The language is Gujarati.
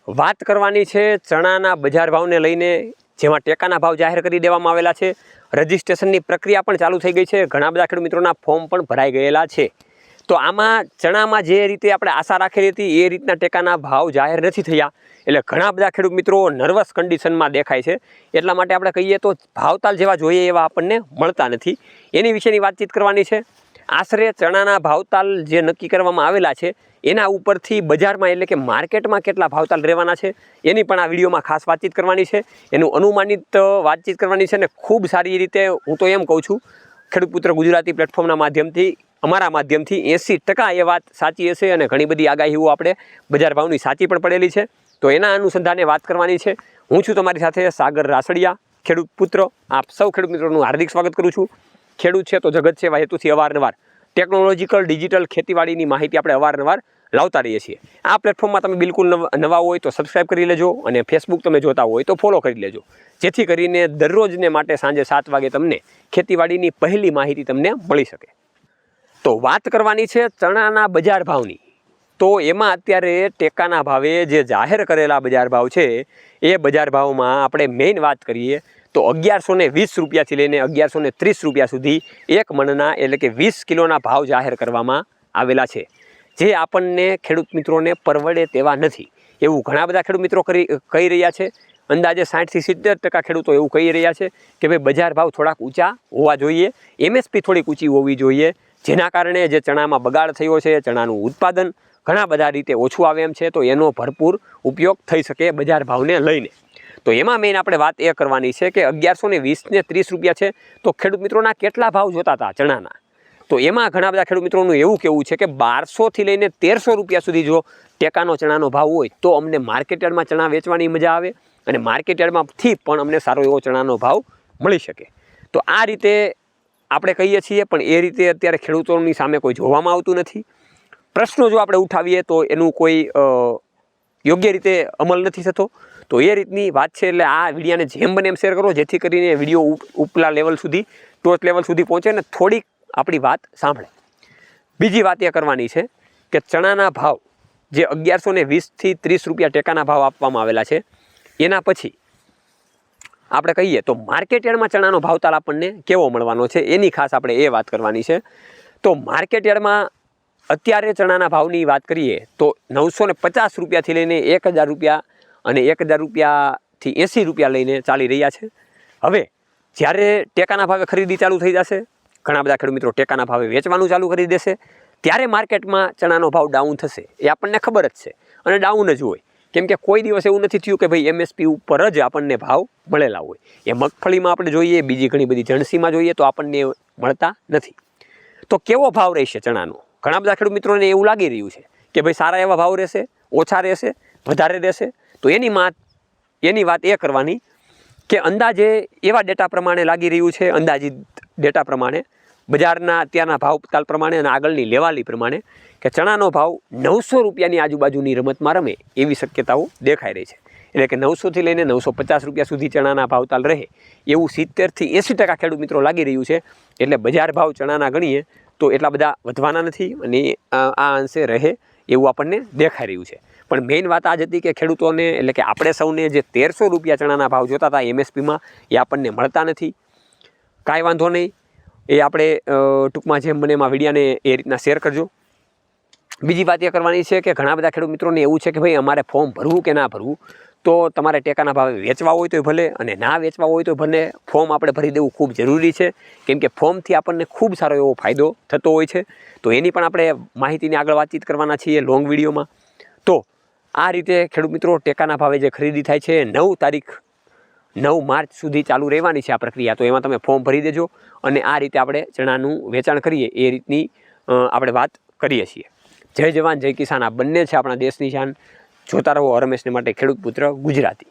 વાત કરવાની છે ચણાના બજાર ભાવને લઈને, જેમાં ટેકાના ભાવ જાહેર કરી દેવામાં આવેલા છે। રજિસ્ટ્રેશનની પ્રક્રિયા પણ ચાલુ થઈ ગઈ છે। ઘણા બધા ખેડૂત મિત્રોના ફોર્મ પણ ભરાઈ ગયેલા છે। તો આમાં ચણામાં જે રીતે આપણે આશા રાખેલી હતી એ રીતના ટેકાના ભાવ જાહેર નથી થયા, એટલે ઘણા બધા ખેડૂત મિત્રો નર્વસ કન્ડિશનમાં દેખાય છે। એટલા માટે આપણે કહીએ તો ભાવતાલ જેવા જોઈએ એવા આપણને મળતા નથી। એની વિશેની વાતચીત કરવાની છે। આશરે ચણાના ભાવતાલ જે નક્કી કરવામાં આવેલા છે એના ઉપરથી બજારમાં એટલે કે માર્કેટમાં કેટલા ભાવતાલ રહેવાના છે એની પણ આ વિડીયોમાં ખાસ વાતચીત કરવાની છે। એનું અનુમાનિત વાતચીત કરવાની છે ને ખૂબ સારી રીતે હું તો એમ કહું છું, ખેડૂત પુત્ર ગુજરાતી પ્લેટફોર્મના માધ્યમથી, અમારા માધ્યમથી 80% એ વાત સાચી હશે અને ઘણી બધી આગાહીઓ આપણે બજાર ભાવની સાચી પણ પડેલી છે। તો એના અનુસંધાને વાત કરવાની છે। હું છું તમારી સાથે સાગર રાસડિયા, ખેડૂત પુત્ર। આપ સૌ ખેડૂત મિત્રોનું હાર્દિક સ્વાગત કરું છું। ખેડૂત છે તો જગત છે એવા હેતુથી અવારનવાર ટેકનોલોજીકલ ડિજિટલ ખેતીવાડીની માહિતી આપણે અવારનવાર લાવતા રહીએ છીએ। આ પ્લેટફોર્મમાં તમે બિલકુલ નવા હોય તો સબસ્ક્રાઈબ કરી લેજો અને ફેસબુક તમે જોતા હોય તો ફોલો કરી લેજો, જેથી કરીને દરરોજને માટે સાંજે 7 વાગે તમને ખેતીવાડીની પહેલી માહિતી તમને મળી શકે। તો વાત કરવાની છે ચણાના બજાર ભાવની। તો એમાં અત્યારે ટેકાના ભાવે જે જાહેર કરેલા બજાર ભાવ છે એ બજાર ભાવમાં આપણે મેઇન વાત કરીએ તો 1120 રૂપિયાથી લઈને 1130 રૂપિયા સુધી એક મણના એટલે કે 20 કિલોના ભાવ જાહેર કરવામાં આવેલા છે, જે આપણને ખેડૂત મિત્રોને પરવડે તેવા નથી એવું ઘણા બધા ખેડૂત મિત્રો કહી રહ્યા છે। અંદાજે 60 થી 70% ખેડૂતો એવું કહી રહ્યા છે કે ભાઈ બજાર ભાવ થોડાક ઊંચા હોવા જોઈએ, એમએસપી થોડીક ઊંચી હોવી જોઈએ, જેના કારણે જે ચણામાં બગાડ થયો છે, ચણાનું ઉત્પાદન ઘણા બધા રીતે ઓછું આવે એમ છે, તો એનો ભરપૂર ઉપયોગ થઈ શકે બજાર ભાવને લઈને। તો એમાં મેઇન આપણે વાત એ કરવાની છે કે 1120 ને 30 રૂપિયા છે તો ખેડૂત મિત્રોના કેટલા ભાવ જોતા હતા ચણાના, તો એમાં ઘણા બધા ખેડૂત મિત્રોનું એવું કહેવું છે કે 1200થી લઈને 1300 રૂપિયા સુધી જો ટેકાનો ચણાનો ભાવ હોય તો અમને માર્કેટયાર્ડમાં ચણા વેચવાની મજા આવે અને માર્કેટયાર્ડમાંથી પણ અમને સારો એવો ચણાનો ભાવ મળી શકે। તો આ રીતે આપણે કહીએ છીએ, પણ એ રીતે અત્યારે ખેડૂતોની સામે કોઈ જોવામાં આવતું નથી। પ્રશ્નો જો આપણે ઉઠાવીએ તો એનું કોઈ યોગ્ય રીતે અમલ નથી થતો। તો એ રીતની વાત છે, એટલે આ વિડીયોને જેમ બને એમ શેર કરો, જેથી કરીને વિડીયો ઉપલા લેવલ સુધી, ટોચ લેવલ સુધી પહોંચે ને થોડીક આપણી વાત સાંભળે। બીજી વાત એ કરવાની છે કે ચણાના ભાવ જે 1120થી 30 રૂપિયા ટેકાના ભાવ આપવામાં આવેલા છે, એના પછી આપણે કહીએ તો માર્કેટયાર્ડમાં ચણાનો ભાવતાલ આપણને કેવો મળવાનો છે એની ખાસ આપણે એ વાત કરવાની છે। તો માર્કેટયાર્ડમાં અત્યારે ચણાના ભાવની વાત કરીએ તો 950 રૂપિયાથી લઈને 1000 રૂપિયા અને 1000 રૂપિયાથી 80 રૂપિયા લઈને ચાલી રહ્યા છે। હવે જ્યારે ટેકાના ભાવે ખરીદી ચાલુ થઈ જશે, ઘણા બધા ખેડૂત મિત્રો ટેકાના ભાવે વેચવાનું ચાલુ કરી દેશે, ત્યારે માર્કેટમાં ચણાનો ભાવ ડાઉન થશે, એ આપણને ખબર જ છે અને ડાઉન જ હોય, કેમ કે કોઈ દિવસ એવું નથી થયું કે ભાઈ એમએસપી ઉપર જ આપણને ભાવ મળેલા હોય। એ મગફળીમાં આપણે જોઈએ, બીજી ઘણી બધી જણસીમાં જોઈએ તો આપણને મળતા નથી। તો કેવો ભાવ રહેશે ચણાનો? ઘણા બધા ખેડૂત મિત્રોને એવું લાગી રહ્યું છે કે ભાઈ સારા એવા ભાવ રહેશે, ઓછા રહેશે, વધારે રહેશે। તો એની વાત એ કરવાની કે અંદાજે એવા ડેટા પ્રમાણે લાગી રહ્યું છે, અંદાજિત ડેટા પ્રમાણે, બજારના અત્યારના ભાવતાલ પ્રમાણે અને આગળની લેવાલી પ્રમાણે કે ચણાનો ભાવ 900 રૂપિયાની આજુબાજુની રમતમાં રમે એવી શક્યતાઓ દેખાઈ રહી છે। એટલે કે 900થી લઈને 950 રૂપિયા સુધી ચણાના ભાવતાલ રહે એવું 70થી 80% ખેડૂત મિત્રો લાગી રહ્યું છે। એટલે બજાર ભાવ ચણાના ગણીએ તો એટલા બધા વધવાના નથી અને આ અંશે રહે એવું આપણને દેખાઈ રહ્યું છે। પણ મેઇન વાત આ જ હતી કે ખેડૂતોને એટલે કે આપણે સૌને જે 1300 રૂપિયા ચણાના ભાવ જોતા હતા એમએસપીમાં, એ આપણને મળતા નથી। કાંઈ વાંધો નહીં, એ આપણે ટૂંકમાં જેમ બને એમાં વિડીયાને એ રીતના શેર કરજો। બીજી વાત એ કરવાની છે કે ઘણા બધા ખેડૂત મિત્રોને એવું છે કે ભાઈ અમારે ફોર્મ ભરવું કે ના ભરવું, તો તમારે ટેકાના ભાવે વેચવા હોય તો ભલે અને ના વેચવા હોય તો ભલે ફોર્મ આપણે ભરી દેવું ખૂબ જરૂરી છે, કેમ કે ફોર્મથી આપણને ખૂબ સારો એવો ફાયદો થતો હોય છે। તો એની પણ આપણે માહિતીની આગળ વાતચીત કરવાના છીએ લોંગ વિડીયોમાં। તો આ રીતે ખેડૂત મિત્રો ટેકાના ભાવે જે ખરીદી થાય છે 9 માર્ચ સુધી ચાલુ રહેવાની છે આ પ્રક્રિયા। તો એમાં તમે ફોર્મ ભરી દેજો અને આ રીતે આપણે ચણાનું વેચાણ કરીએ એ રીતની આપણે વાત કરીએ છીએ। જય જવાન જય કિસાન, આ બંને છે આપણા દેશની શાન। જોતા રહો રમેશને માટે ખેડૂત પુત્ર ગુજરાતી।